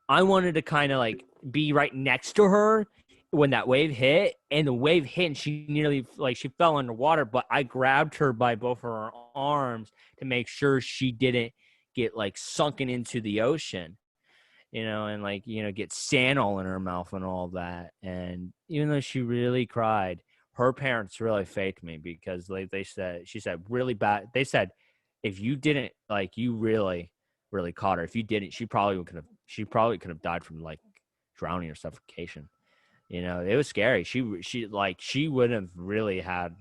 I wanted to kind of like be right next to her when that wave hit, and the wave hit and she nearly she fell underwater, but I grabbed her by both her arms to make sure she didn't get sunken into the ocean, and get sand all in her mouth and all that. And even though she really cried, her parents really faked me because she said really bad. They said, if you didn't you really, really caught her. If you didn't, she probably could have died from drowning or suffocation. It was scary. She would have really had,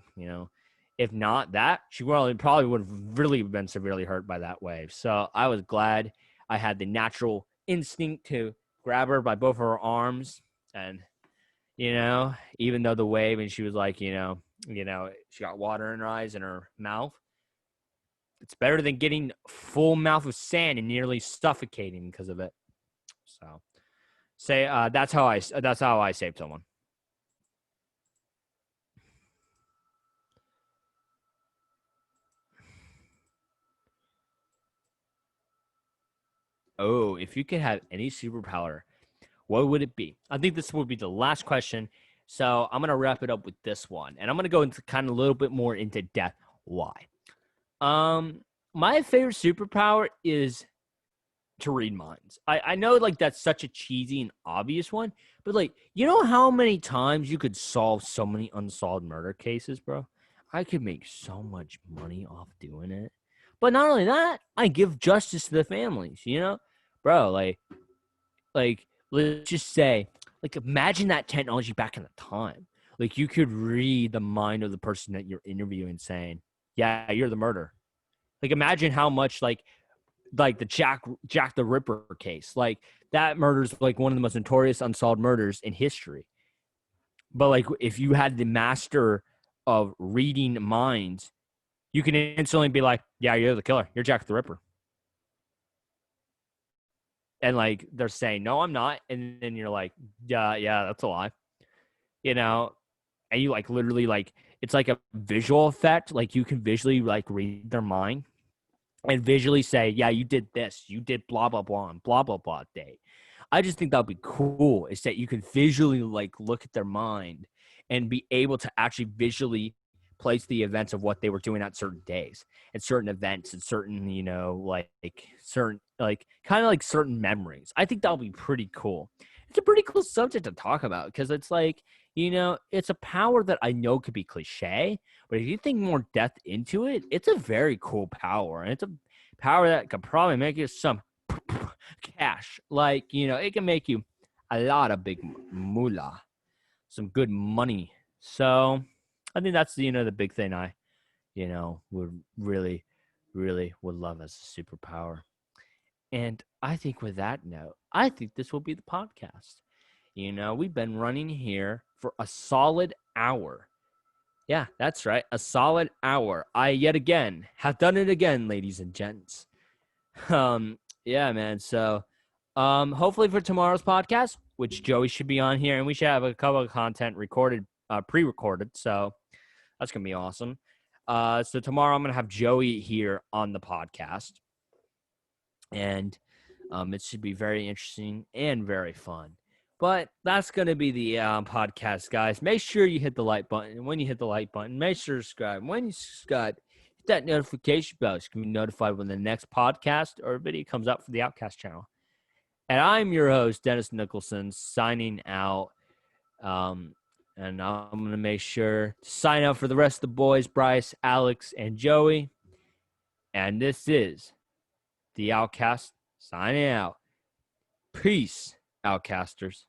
if not that, she probably would have really been severely hurt by that wave. So I was glad I had the natural instinct to grab her by both her arms, and even though the wave, and she was she got water in her eyes and her mouth. It's better than getting full mouth of sand and nearly suffocating because of it. So say that's how I saved someone. Oh, if you could have any superpower, what would it be? I think this would be the last question. So I'm gonna wrap it up with this one, and I'm gonna go into kind of a little bit more into depth. Why? Um, my favorite superpower is to read minds. I know like that's such a cheesy and obvious one, but like you know how many times you could solve so many unsolved murder cases, bro? I could make so much money off doing it. But not only that, I give justice to the families, Bro, like let's just say, like imagine that technology back in the time. Like you could read the mind of the person that you're interviewing saying, "Yeah, you're the murderer." Like imagine how much like the Jack the Ripper case. Like that murder's like one of the most notorious unsolved murders in history. But like if you had the master of reading minds, you can instantly be like, "Yeah, you're the killer. You're Jack the Ripper." And like they're saying, "No, I'm not." And then you're like, "Yeah, yeah, that's a lie." You know, and you like literally like it's like a visual effect. Like you can visually like read their mind and visually say, "Yeah, you did this. You did blah blah blah and blah blah blah day." I just think that would be cool. Is that you can visually like look at their mind and be able to actually visually place the events of what they were doing at certain days and certain events and certain, like certain like kind of like certain memories. I think that would be pretty cool. It's a pretty cool subject to talk about because it's like, it's a power that I know could be cliche, but if you think more depth into it, it's a very cool power. And it's a power that could probably make you some cash. Like, it can make you a lot of big moolah, some good money. So I think that's, the big thing I, would really, really would love as a superpower. And I think with that note, I think this will be the podcast. We've been running here for a solid hour. Yeah, that's right. A solid hour. I yet again have done it again, ladies and gents. Yeah, man. So, hopefully for tomorrow's podcast, which Joey should be on here, and we should have a couple of content recorded, pre-recorded. So that's gonna be awesome. So tomorrow I'm gonna have Joey here on the podcast, and it should be very interesting and very fun. But that's going to be the podcast, guys. Make sure you hit the like button. And when you hit the like button, make sure to subscribe. When you subscribe, hit that notification bell. You can be notified when the next podcast or video comes up for the Outcast channel. And I'm your host, Dennis Nicholson, signing out. And I'm going to make sure to sign out for the rest of the boys, Bryce, Alex, and Joey. And this is the Outcast signing out. Peace, Outcasters.